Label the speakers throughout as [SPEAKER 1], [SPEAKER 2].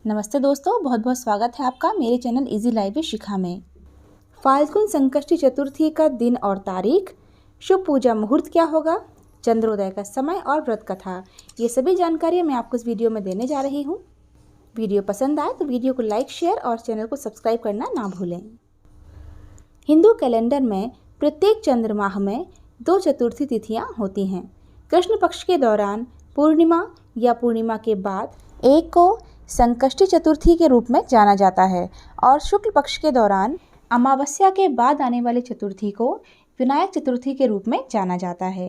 [SPEAKER 1] नमस्ते दोस्तों, बहुत बहुत स्वागत है आपका मेरे चैनल इजी लाइफ विद शिखा में। फाल्गुन संकष्टी चतुर्थी का दिन और तारीख, शुभ पूजा मुहूर्त क्या होगा, चंद्रोदय का समय और व्रत कथा, ये सभी जानकारी मैं आपको इस वीडियो में देने जा रही हूँ। वीडियो पसंद आए तो वीडियो को लाइक, शेयर और चैनल को सब्सक्राइब करना ना भूलें। हिंदू कैलेंडर में प्रत्येक चंद्रमाह में 2 चतुर्थी तिथियाँ होती हैं। कृष्ण पक्ष के दौरान पूर्णिमा या पूर्णिमा के बाद एक को संकष्टी चतुर्थी के रूप में जाना जाता है और शुक्ल पक्ष के दौरान अमावस्या के बाद आने वाली चतुर्थी को विनायक चतुर्थी के रूप में जाना जाता है।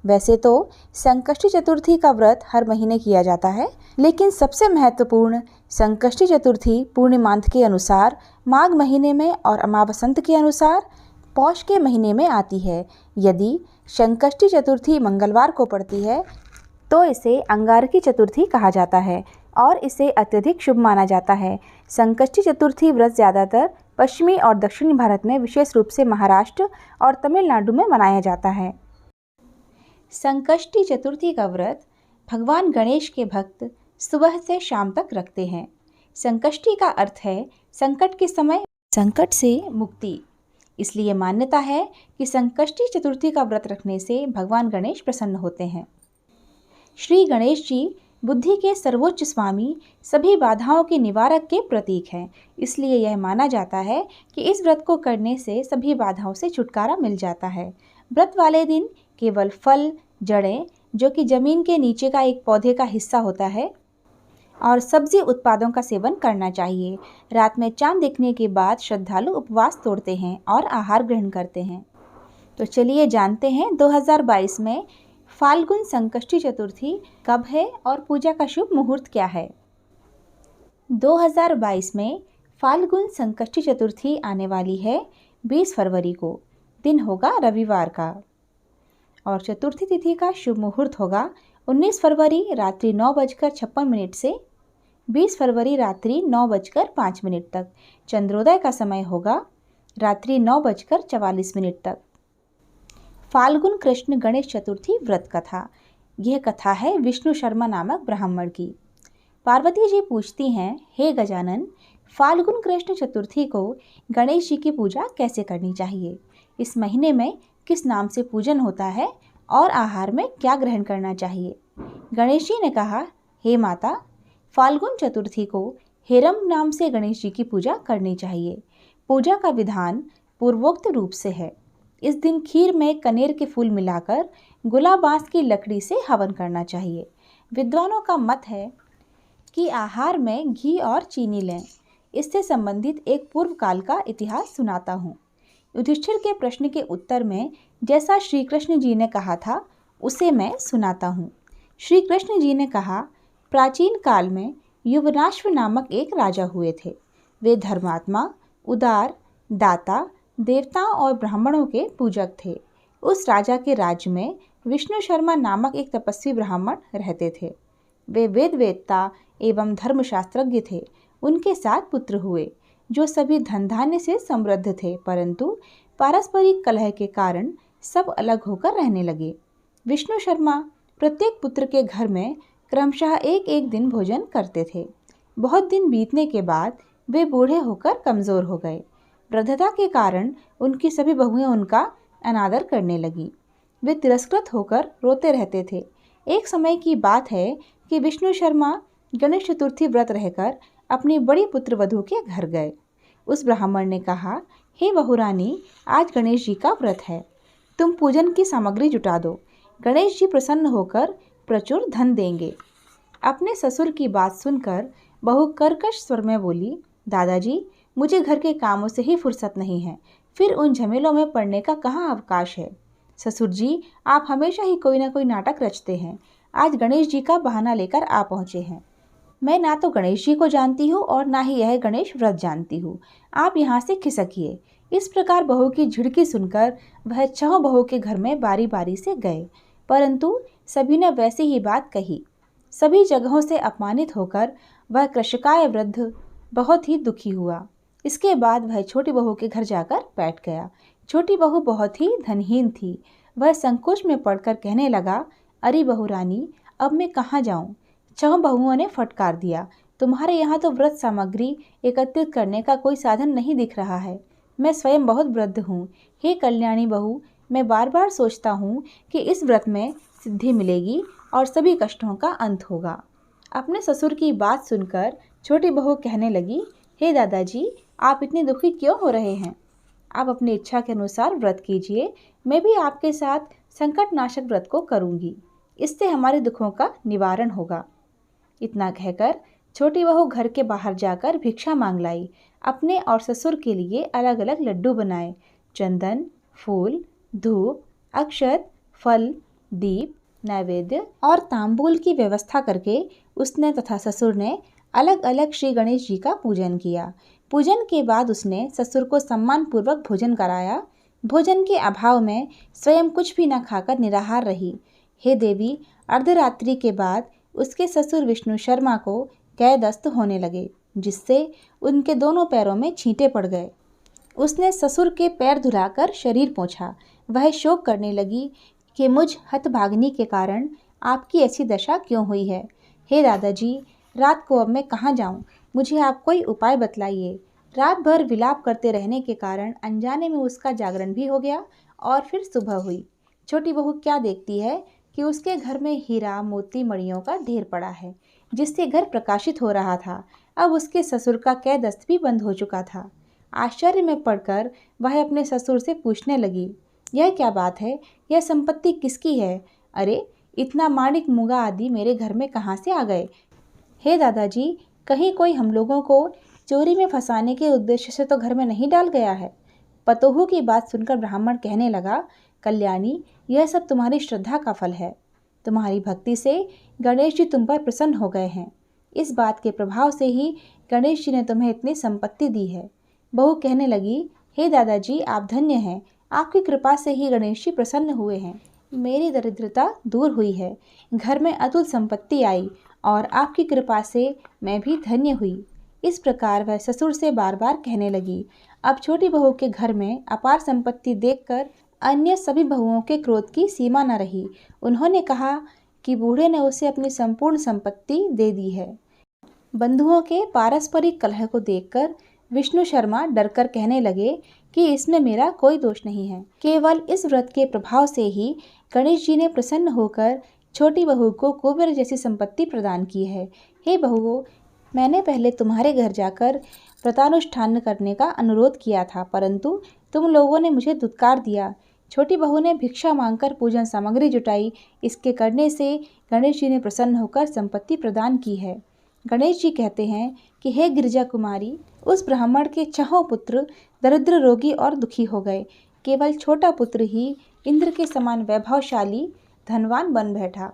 [SPEAKER 1] वैसे तो संकष्टी चतुर्थी का व्रत हर महीने किया जाता है, लेकिन सबसे महत्वपूर्ण संकष्टी चतुर्थी पूर्णिमांत के अनुसार माघ महीने में और अमावसंत के अनुसार पौष के महीने में आती है। यदि संकष्टी चतुर्थी मंगलवार को पड़ती है तो इसे अंगारकी चतुर्थी कहा जाता है और इसे अत्यधिक शुभ माना जाता है। संकष्टी चतुर्थी व्रत ज़्यादातर पश्चिमी और दक्षिणी भारत में, विशेष रूप से महाराष्ट्र और तमिलनाडु में मनाया जाता है। संकष्टी चतुर्थी का व्रत भगवान गणेश के भक्त सुबह से शाम तक रखते हैं। संकष्टी का अर्थ है संकट के समय संकट से मुक्ति, इसलिए मान्यता है कि संकष्टी चतुर्थी का व्रत रखने से भगवान गणेश प्रसन्न होते हैं। श्री गणेश जी बुद्धि के सर्वोच्च स्वामी, सभी बाधाओं के निवारक के प्रतीक हैं। इसलिए यह माना जाता है कि इस व्रत को करने से सभी बाधाओं से छुटकारा मिल जाता है। व्रत वाले दिन केवल फल, जड़ें, जो कि जमीन के नीचे का एक पौधे का हिस्सा होता है, और सब्जी उत्पादों का सेवन करना चाहिए। रात में चांद दिखने के बाद श्रद्धालु उपवास तोड़ते हैं और आहार ग्रहण करते हैं। तो चलिए जानते हैं 2022 में फाल्गुन संकष्टी चतुर्थी कब है और पूजा का शुभ मुहूर्त क्या है। 2022 में फाल्गुन संकष्टी चतुर्थी आने वाली है 20 फरवरी को। दिन होगा रविवार का और चतुर्थी तिथि का शुभ मुहूर्त होगा 19 फरवरी रात्रि 9:56 से 20 फरवरी रात्रि 9:05 तक। चंद्रोदय का समय होगा रात्रि 9:44 तक। फाल्गुन कृष्ण गणेश चतुर्थी व्रत कथा। यह कथा है विष्णु शर्मा नामक ब्राह्मण की। पार्वती जी पूछती हैं, हे गजानन, फाल्गुन कृष्ण चतुर्थी को गणेश जी की पूजा कैसे करनी चाहिए? इस महीने में किस नाम से पूजन होता है और आहार में क्या ग्रहण करना चाहिए? गणेश जी ने कहा, हे माता, फाल्गुन चतुर्थी को हेरम नाम से गणेश जी की पूजा करनी चाहिए। पूजा का विधान पूर्वोक्त रूप से है। इस दिन खीर में कनेर के फूल मिलाकर गुलाब बांस की लकड़ी से हवन करना चाहिए। विद्वानों का मत है कि आहार में घी और चीनी लें। इससे संबंधित एक पूर्व काल का इतिहास सुनाता हूँ। युधिष्ठिर के प्रश्न के उत्तर में जैसा श्री कृष्ण जी ने कहा था उसे मैं सुनाता हूँ। श्री कृष्ण जी ने कहा, प्राचीन काल में युवनाश्व नामक एक राजा हुए थे। वे धर्मात्मा, उदार, दाता, देवताओं और ब्राह्मणों के पूजक थे। उस राजा के राज्य में विष्णु शर्मा नामक एक तपस्वी ब्राह्मण रहते थे। वे वेद वेदता एवं धर्मशास्त्रज्ञ थे। उनके 7 पुत्र हुए जो सभी धन धान्य से समृद्ध थे, परंतु पारस्परिक कलह के कारण सब अलग होकर रहने लगे। विष्णु शर्मा प्रत्येक पुत्र के घर में क्रमशः एक दिन भोजन करते थे। बहुत दिन बीतने के बाद वे बूढ़े होकर कमज़ोर हो गए। वृद्धता के कारण उनकी सभी बहुएं उनका अनादर करने लगी। वे तिरस्कृत होकर रोते रहते थे। एक समय की बात है कि विष्णु शर्मा गणेश चतुर्थी व्रत रहकर अपनी बड़ी पुत्र वधू के घर गए। उस ब्राह्मण ने कहा, हे बहुरानी, आज गणेश जी का व्रत है, तुम पूजन की सामग्री जुटा दो। गणेश जी प्रसन्न होकर प्रचुर धन देंगे। अपने ससुर की बात सुनकर बहू कर्कश स्वर में बोली, दादाजी, मुझे घर के कामों से ही फुर्सत नहीं है, फिर उन झमेलों में पड़ने का कहाँ अवकाश है। ससुर जी, आप हमेशा ही कोई ना कोई नाटक रचते हैं। आज गणेश जी का बहाना लेकर आ पहुँचे हैं। मैं ना तो गणेश जी को जानती हूँ और ना ही यह गणेश व्रत जानती हूँ। आप यहाँ से खिसकिए। इस प्रकार बहू की झिड़की सुनकर वह 6 बहू के घर में बारी बारी से गए, परंतु सभी ने वैसी ही बात कही। सभी जगहों से अपमानित होकर वह कृशकाय वृद्ध बहुत ही दुखी हुआ। इसके बाद वह छोटी बहू के घर जाकर बैठ गया। छोटी बहू बहुत ही धनहीन थी। वह संकोच में पड़कर कहने लगा, अरे बहुरानी, अब मैं कहाँ जाऊँ? 6 बहुओं ने फटकार दिया, तुम्हारे यहाँ तो व्रत सामग्री एकत्रित करने का कोई साधन नहीं दिख रहा है। मैं स्वयं बहुत वृद्ध हूँ। हे कल्याणी बहू, मैं बार बार सोचता हूँ कि इस व्रत में सिद्धि मिलेगी और सभी कष्टों का अंत होगा। अपने ससुर की बात सुनकर छोटी बहू कहने लगी, हे दादाजी, आप इतने दुखी क्यों हो रहे हैं? आप अपनी इच्छा के अनुसार व्रत कीजिए। मैं भी आपके साथ संकट नाशक व्रत को करूंगी। इससे हमारे दुखों का निवारण होगा। इतना कहकर छोटी बहू घर के बाहर जाकर भिक्षा मांग लाई। अपने और ससुर के लिए अलग अलग लड्डू बनाए। चंदन, फूल, धूप, अक्षत, फल, दीप, नैवेद्य और तांबूल की व्यवस्था करके उसने तथा ससुर ने अलग अलग श्री गणेश जी का पूजन किया। पूजन के बाद उसने ससुर को सम्मानपूर्वक भोजन कराया। भोजन के अभाव में स्वयं कुछ भी न खाकर निराहार रही। हे देवी, अर्धरात्रि के बाद उसके ससुर विष्णु शर्मा को कैदस्त होने लगे, जिससे उनके दोनों पैरों में छींटे पड़ गए। उसने ससुर के पैर धुलाकर शरीर पोंछा। वह शोक करने लगी कि मुझ हतभागिनी के कारण आपकी ऐसी दशा क्यों हुई है। हे दादाजी, रात को अब मैं कहाँ जाऊँ? मुझे आप कोई उपाय बतलाइए। रात भर विलाप करते रहने के कारण अनजाने में उसका जागरण भी हो गया और फिर सुबह हुई। छोटी बहू क्या देखती है कि उसके घर में हीरा मोती मणियों का ढेर पड़ा है, जिससे घर प्रकाशित हो रहा था। अब उसके ससुर का कैदस्त भी बंद हो चुका था। आश्चर्य में पड़कर वह अपने ससुर से पूछने लगी, यह क्या बात है? यह संपत्ति किसकी है? अरे, इतना माणिक मुगा आदि मेरे घर में कहाँ से आ गए? हे दादाजी, कहीं कोई हम लोगों को चोरी में फंसाने के उद्देश्य से तो घर में नहीं डाल गया है? पतोहू की बात सुनकर ब्राह्मण कहने लगा, कल्याणी, यह सब तुम्हारी श्रद्धा का फल है। तुम्हारी भक्ति से गणेश जी तुम पर प्रसन्न हो गए हैं। इस बात के प्रभाव से ही गणेश जी ने तुम्हें इतनी संपत्ति दी है। बहू कहने लगी, हे दादाजी, आप धन्य हैं। आपकी कृपा से ही गणेश जी प्रसन्न हुए हैं। मेरी दरिद्रता दूर हुई है। घर में अतुल संपत्ति आई और आपकी कृपा से मैं भी धन्य हुई। इस प्रकार वह ससुर से बार बार कहने लगी। अब छोटी बहू के घर में अपार संपत्ति देखकर अन्य सभी बहुओं के क्रोध की सीमा न रही। उन्होंने कहा कि बूढ़े ने उसे अपनी संपूर्ण संपत्ति दे दी है। बंधुओं के पारस्परिक कलह को देखकर विष्णु शर्मा डरकर कहने लगे कि इसमें मेरा कोई दोष नहीं है। केवल इस व्रत के प्रभाव से ही गणेश जी ने प्रसन्न होकर छोटी बहू को कुबेर जैसी संपत्ति प्रदान की है। हे बहुओं, मैंने पहले तुम्हारे घर जाकर व्रतानुष्ठान करने का अनुरोध किया था, परंतु तुम लोगों ने मुझे दुत्कार दिया। छोटी बहू ने भिक्षा मांगकर पूजन सामग्री जुटाई। इसके करने से गणेश जी ने प्रसन्न होकर संपत्ति प्रदान की है। गणेश जी कहते हैं कि हे गिरिजा कुमारी, उस ब्राह्मण के छहों पुत्र दरिद्र, रोगी और दुखी हो गए। केवल छोटा पुत्र ही इंद्र के समान वैभवशाली धनवान बन बैठा।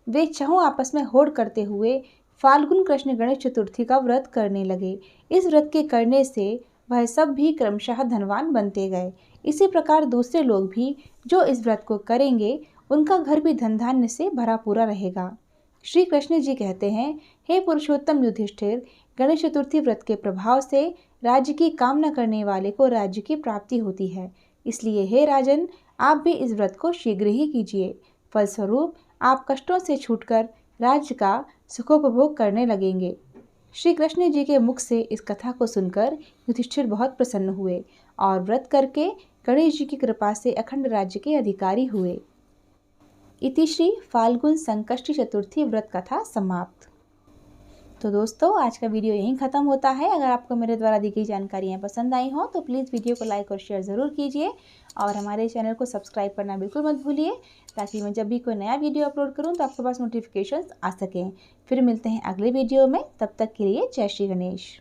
[SPEAKER 1] वे छहों आपस में होड़ करते हुए फाल्गुन कृष्ण गणेश चतुर्थी का व्रत करने लगे। इस व्रत के करने से वह सब भी क्रमशः धनवान बनते गए। इसी प्रकार दूसरे लोग भी जो इस व्रत को करेंगे, उनका घर भी धन धान्य से भरा पूरा रहेगा। श्री कृष्ण जी कहते हैं, हे पुरुषोत्तम युधिष्ठिर, गणेश चतुर्थी व्रत के प्रभाव से राज्य की कामना करने वाले को राज्य की प्राप्ति होती है। इसलिए हे राजन, आप भी इस व्रत को शीघ्र ही कीजिए। फलस्वरूप आप कष्टों से छूटकर राज्य का सुखोपभोग करने लगेंगे। श्री कृष्ण जी के मुख से इस कथा को सुनकर युधिष्ठिर बहुत प्रसन्न हुए और व्रत करके गणेश जी की कृपा से अखंड राज्य के अधिकारी हुए। इति श्री फाल्गुन संकष्टी चतुर्थी व्रत कथा समाप्त। तो दोस्तों, आज का वीडियो यहीं ख़त्म होता है। अगर आपको मेरे द्वारा दी गई जानकारियाँ पसंद आई हों तो प्लीज़ वीडियो को लाइक और शेयर ज़रूर कीजिए और हमारे चैनल को सब्सक्राइब करना बिल्कुल मत भूलिए, ताकि मैं जब भी कोई नया वीडियो अपलोड करूं तो आपके पास नोटिफिकेशंस आ सकें। फिर मिलते हैं अगले वीडियो में, तब तक के लिए जय श्री गणेश।